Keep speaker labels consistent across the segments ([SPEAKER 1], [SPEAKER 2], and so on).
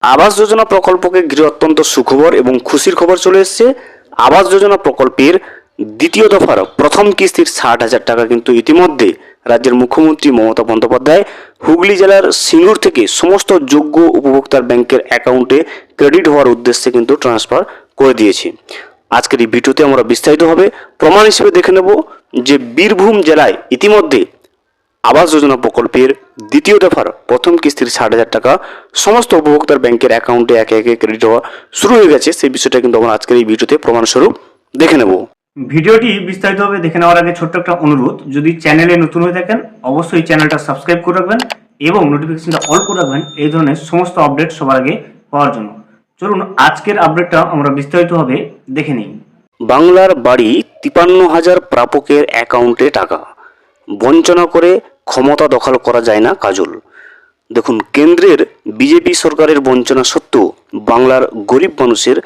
[SPEAKER 1] আবাস যোজনা প্রকল্পকে ঘিরে অত্যন্ত সুখবর এবং খুশির খবর চলে এসেছে। আবাস যোজনা প্রকল্পের দ্বিতীয় দফার প্রথম কিস্তির 60,000 টাকা কিন্তু ইতিমধ্যে রাজ্যের মুখ্যমন্ত্রী মমতা বন্দ্যোপাধ্যায় হুগলি জেলার সিঙ্গুর থেকে সমস্ত যোগ্য উপভোক্তার ব্যাংকের অ্যাকাউন্টে ক্রেডিট হওয়ার উদ্দেশ্যে কিন্তু ট্রান্সফার করে দিয়েছে। আজকের এই ভিডিওতে আমরা বিস্তারিতভাবে প্রমাণ হিসেবে দেখে নেব যে বীরভূম জেলায় ইতিমধ্যে আবাস যোজনা প্রকল্পের দ্বিতীয় দফার প্রথম কিস্তির 60,000 টাকা সমস্ত উপভোক্তার ব্যাংকের অ্যাকাউন্টে একে একে ক্রেডিট হওয়া শুরু হয়ে গেছে। সেই বিষয়টা কিন্তু আমরা আজকের এই ভিডিওতে প্রমাণস্বরূপ দেখে নেব। ভিডিওটি বিস্তারিতভাবে দেখে নেওয়ার আগে ছোট্ট একটা অনুরোধ, যদি চ্যানেলে নতুন হয়ে থাকেন অবশ্যই চ্যানেলটা সাবস্ক্রাইব করে রাখবেন এবং নোটিফিকেশনটা অল করে রাখবেন এই ধরনের সমস্ত আপডেট সবার আগে পাওয়ার জন্য। চলুন আজকের আপডেটটা আমরা বিস্তারিতভাবে দেখে নিই। বাংলার বাড়ি 53,000 প্রাপকের অ্যাকাউন্টে টাকা বঞ্চনা করে ক্ষমতা দখল করা যায় না কাজল। দেখুন, কেন্দ্রের বিজেপি সরকারের বঞ্চনা সত্ত্বেও বাংলার গরিব মানুষের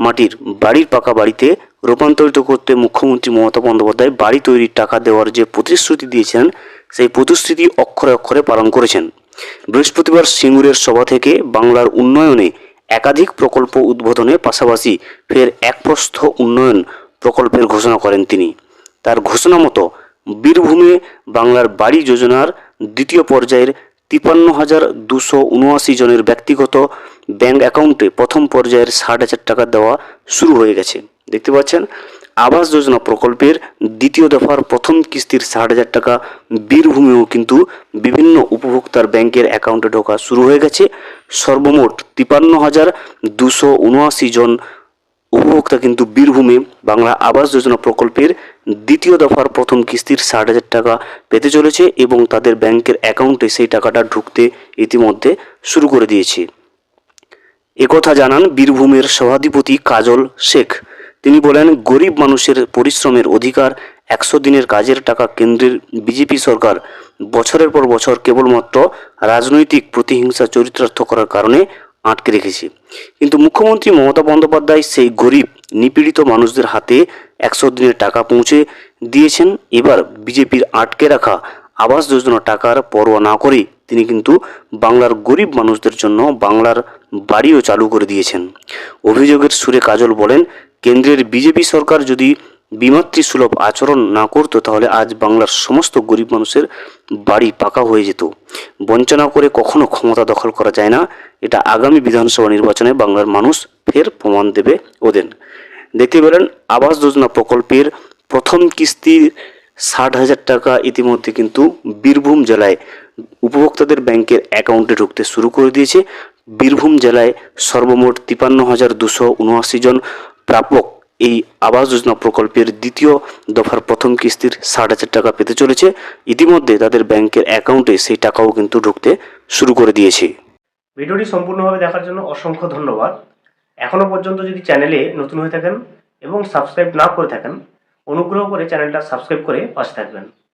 [SPEAKER 1] মাটির বাড়ির পাকা বাড়িতে রূপান্তরিত করতে মুখ্যমন্ত্রী মমতা বন্দ্যোপাধ্যায় বাড়ি তৈরির টাকা দেওয়ার যে প্রতিশ্রুতি দিয়েছেন সেই প্রতিশ্রুতি অক্ষরে অক্ষরে পালন করেছেন। বৃহস্পতিবার সিঙ্গুরের সভা থেকে বাংলার উন্নয়নে একাধিক প্রকল্প উদ্বোধনের পাশাপাশি ফের একপ্রস্থ উন্নয়ন প্রকল্পের ঘোষণা করেন তিনি। তার ঘোষণা মতো বীরভূমে বাংলার বাড়ি যোজনার দ্বিতীয় পর্যায়ের 53,279 জনের ব্যক্তিগত ব্যাংক অ্যাকাউন্টে প্রথম পর্যায়ের 60,000 টাকা দেওয়া শুরু হয়ে গেছে। দেখতে পাচ্ছেন, আবাস যোজনা প্রকল্পের দ্বিতীয় দফার প্রথম কিস্তির 60,000 টাকা বীরভূমেও কিন্তু বিভিন্ন উপভোক্তার ব্যাংকের অ্যাকাউন্টে ঢোকা শুরু হয়ে গেছে। সর্বমোট 53,279 জন উপভোক্তা কিন্তু বীরভূমে বাংলা আবাস যোজনা প্রকল্পের দ্বিতীয় দফার প্রথম কিস্তির 60,000 টাকা পেতে চলেছে এবং তাদের ব্যাংকের অ্যাকাউন্টে সেই টাকাটা ঢুকতে ইতিমধ্যে শুরু করে দিয়েছে। একথা জানান বীরভূমের সভাধিপতি কাজল শেখ। তিনি বলেন, গরিব মানুষের পরিশ্রমের অধিকার 100 দিনের কাজের টাকা কেন্দ্রের বিজেপি সরকার বছরের পর বছর কেবলমাত্র রাজনৈতিক প্রতিহিংসা চরিতার্থ করার কারণে আটকে রেখেছে। কিন্তু মুখ্যমন্ত্রী মমতা বন্দ্যোপাধ্যায় সেই গরিব নিপীড়িত মানুষদের হাতে 100 দিনের টাকা পৌঁছে দিয়েছেন। এবার বিজেপির আটকে রাখা আবাস যোজনা টাকার পরোয়া না করেই তিনি কিন্তু বাংলার গরিব মানুষদের জন্য বাংলার বাড়িও চালু করে দিয়েছেন। অভিযোগের সুরে কাজল বলেন, কেন্দ্রের বিজেপি সরকার যদি বিমাতৃসুলভ আচরণ না করতো তাহলে আজ বাংলার সমস্ত গরিব মানুষের বাড়ি পাকা হয়ে যেত। বঞ্চনা করে কখনো ক্ষমতা দখল করা যায় না, এটা আগামী বিধানসভা নির্বাচনে বাংলার মানুষ ফের প্রমাণ দেবে ওদের। দেখতে পেলেন, আবাস যোজনা প্রকল্পের প্রথম কিস্তির 60,000 টাকা ইতিমধ্যে কিন্তু বীরভূম জেলায় উপভোক্তাদের ব্যাংকের অ্যাকাউন্টে ঢুকতে শুরু করে দিয়েছে। বীরভূম জেলায় সর্বমোট 53,279 জন প্রাপক এই আবাস যোজনা প্রকল্পের দ্বিতীয় দফার প্রথম কিস্তির 60,000 টাকা পেতে চলেছে। ইতিমধ্যে তাদের ব্যাংকের অ্যাকাউন্টে সেই টাকাও কিন্তু ঢুকতে শুরু করে দিয়েছে। ভিডিওটি সম্পূর্ণভাবে দেখার জন্য অসংখ্য ধন্যবাদ। এখনও পর্যন্ত যদি চ্যানেলে নতুন হয়ে থাকেন এবং সাবস্ক্রাইব না করে থাকেন, অনুগ্রহ করে চ্যানেলটা সাবস্ক্রাইব করে পাশে থাকবেন।